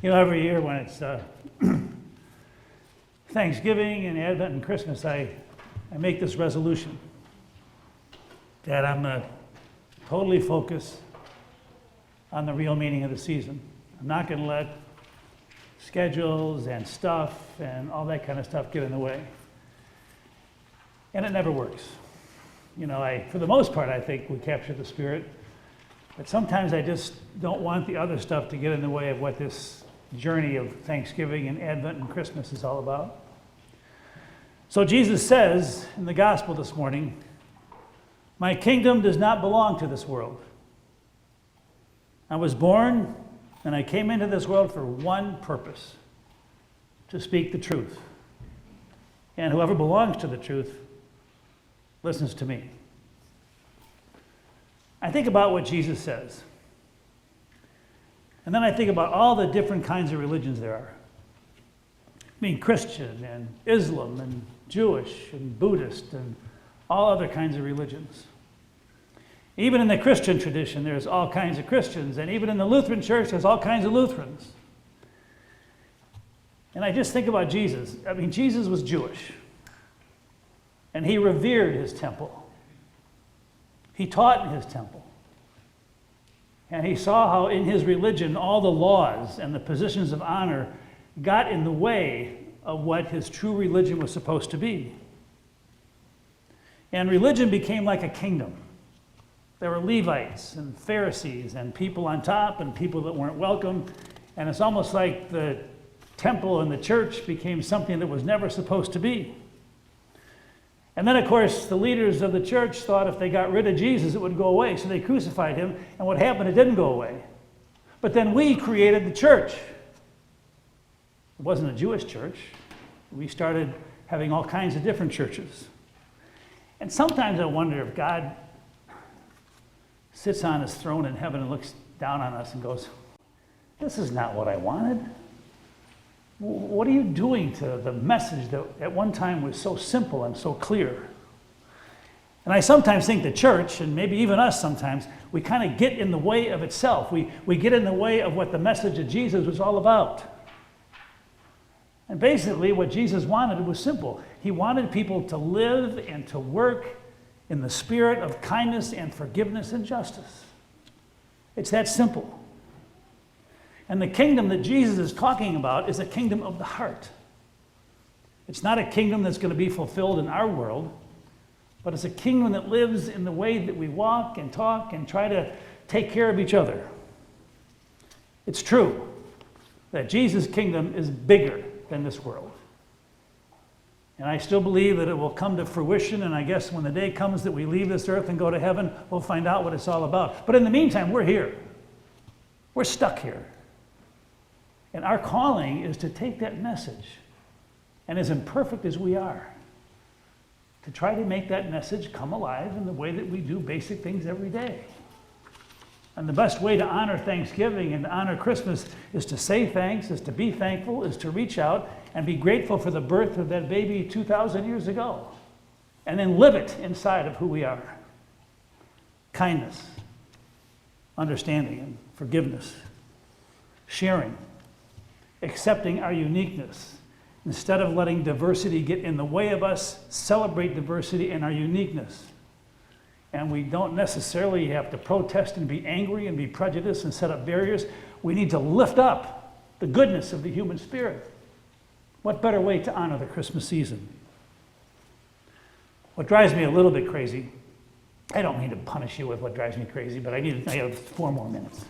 Every year when it's Thanksgiving and Advent and Christmas, I make this resolution that I'm going to totally focus on the real meaning of the season. I'm not going to let schedules and stuff and all that kind of stuff get in the way. And it never works. For the most part, I think we capture the spirit, but sometimes I just don't want the other stuff to get in the way of what this journey of Thanksgiving and Advent and Christmas is all about. So Jesus says in the gospel this morning, "My kingdom does not belong to this world. I was born and I came into this world for one purpose, to speak the truth. And whoever belongs to the truth listens to me." I think about what Jesus says. And then I think about all the different kinds of religions there are. Christian and Islam and Jewish and Buddhist and all other kinds of religions. Even in the Christian tradition, there's all kinds of Christians. And even in the Lutheran church, there's all kinds of Lutherans. And I just think about Jesus. Jesus was Jewish. And he revered his temple. He taught in his temple. And he saw how in his religion all the laws and the positions of honor got in the way of what his true religion was supposed to be. And religion became like a kingdom. There were Levites and Pharisees and people on top and people that weren't welcome. And it's almost like the temple and the church became something that was never supposed to be. And then, of course, the leaders of the church thought if they got rid of Jesus, it would go away. So they crucified him. And what happened? It didn't go away. But then we created the church. It wasn't a Jewish church. We started having all kinds of different churches. And sometimes I wonder if God sits on his throne in heaven and looks down on us and goes, "This is not what I wanted. What are you doing to the message that at one time was so simple and so clear?" And I sometimes think the church, and maybe even us sometimes, we kind of get in the way of itself. We get in the way of what the message of Jesus was all about. And basically what Jesus wanted was simple. He wanted people to live and to work in the spirit of kindness and forgiveness and justice. It's that simple. And the kingdom that Jesus is talking about is a kingdom of the heart. It's not a kingdom that's going to be fulfilled in our world, but it's a kingdom that lives in the way that we walk and talk and try to take care of each other. It's true that Jesus' kingdom is bigger than this world. And I still believe that it will come to fruition, and I guess when the day comes that we leave this earth and go to heaven, we'll find out what it's all about. But in the meantime, we're here. We're stuck here. And our calling is to take that message, and as imperfect as we are, to try to make that message come alive in the way that we do basic things every day. And the best way to honor Thanksgiving and to honor Christmas is to say thanks, is to be thankful, is to reach out and be grateful for the birth of that baby 2,000 years ago. And then live it inside of who we are. Kindness, understanding, and forgiveness. Sharing, accepting our uniqueness. Instead of letting diversity get in the way of us, celebrate diversity and our uniqueness. And we don't necessarily have to protest and be angry and be prejudiced and set up barriers. We need to lift up the goodness of the human spirit. What better way to honor the Christmas season? What drives me a little bit crazy, I don't mean to punish you with what drives me crazy, but I have 4 more minutes.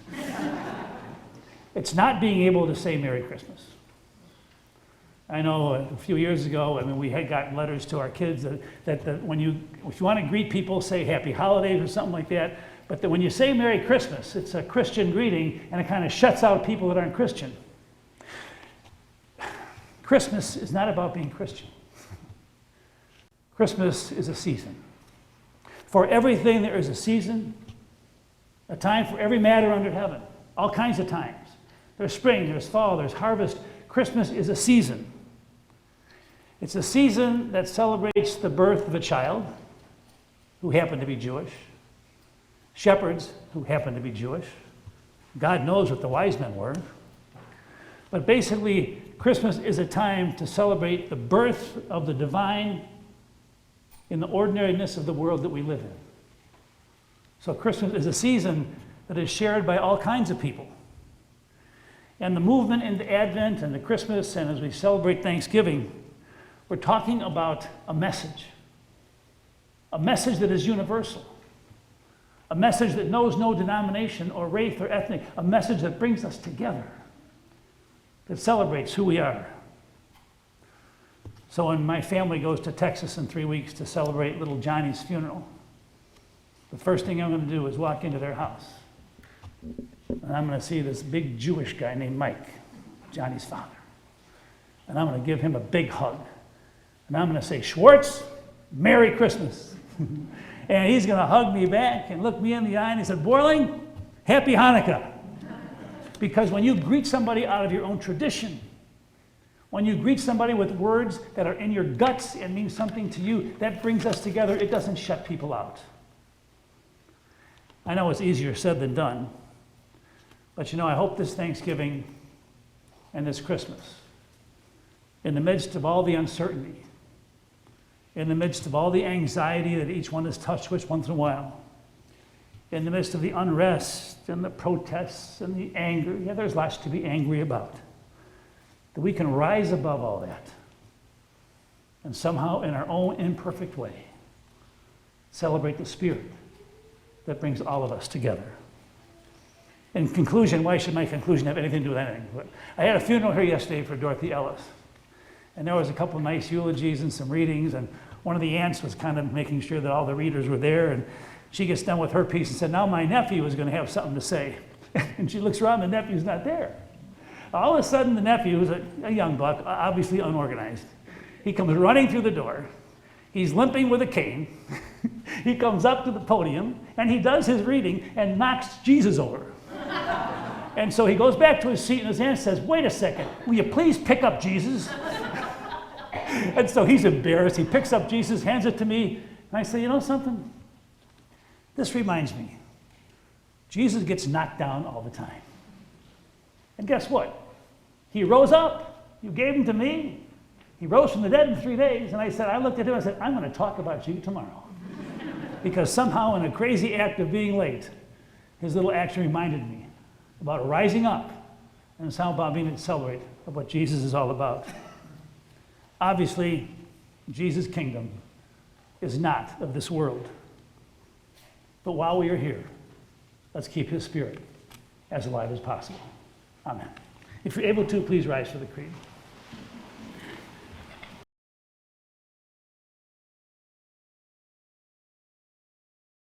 It's not being able to say Merry Christmas. I know a few years ago, we had gotten letters to our kids that if you want to greet people, say Happy Holidays or something like that. But that when you say Merry Christmas, it's a Christian greeting, and it kind of shuts out people that aren't Christian. Christmas is not about being Christian. Christmas is a season. For everything there is a season, a time for every matter under heaven, all kinds of times. There's spring, there's fall, there's harvest. Christmas is a season. It's a season that celebrates the birth of a child who happened to be Jewish. shepherds who happen to be Jewish. God knows what the wise men were. But basically, Christmas is a time to celebrate the birth of the divine in the ordinariness of the world that we live in. So Christmas is a season that is shared by all kinds of people. And the movement into Advent and the Christmas, and as we celebrate Thanksgiving, we're talking about a message that is universal, a message that knows no denomination or race or ethnic, a message that brings us together, that celebrates who we are. So when my family goes to Texas in 3 weeks to celebrate little Johnny's funeral, the first thing I'm going to do is walk into their house. And I'm going to see this big Jewish guy named Mike, Johnny's father. And I'm going to give him a big hug. And I'm going to say, Schwartz, Merry Christmas. And he's going to hug me back and look me in the eye and he said, Borling, Happy Hanukkah. Because when you greet somebody out of your own tradition, when you greet somebody with words that are in your guts and mean something to you, that brings us together. It doesn't shut people out. I know it's easier said than done. But you know, I hope this Thanksgiving and this Christmas, in the midst of all the uncertainty, in the midst of all the anxiety that each one is touched with once in a while, in the midst of the unrest and the protests and the anger, yeah, there's lots to be angry about, that we can rise above all that and somehow in our own imperfect way celebrate the Spirit that brings all of us together. In conclusion, why should my conclusion have anything to do with anything? But I had a funeral here yesterday for Dorothy Ellis. And there was a couple of nice eulogies and some readings, and one of the aunts was kind of making sure that all the readers were there, and she gets done with her piece and said, now my nephew is going to have something to say. And she looks around, the nephew's not there. All of a sudden, the nephew, who's a young buck, obviously unorganized, he comes running through the door. He's limping with a cane. He comes up to the podium, and he does his reading and knocks Jesus over. And so he goes back to his seat, and his aunt says, wait a second, will you please pick up Jesus? And so he's embarrassed. He picks up Jesus, hands it to me, and I say, you know something? This reminds me. Jesus gets knocked down all the time. And guess what? He rose up. You gave him to me. He rose from the dead in 3 days. And I looked at him and I said, I'm going to talk about you tomorrow. Because somehow in a crazy act of being late, his little action reminded me about rising up and somehow about being able to celebrate of what Jesus is all about. Obviously, Jesus' kingdom is not of this world. But while we are here, let's keep his Spirit as alive as possible. Amen. If you're able to, please rise for the creed.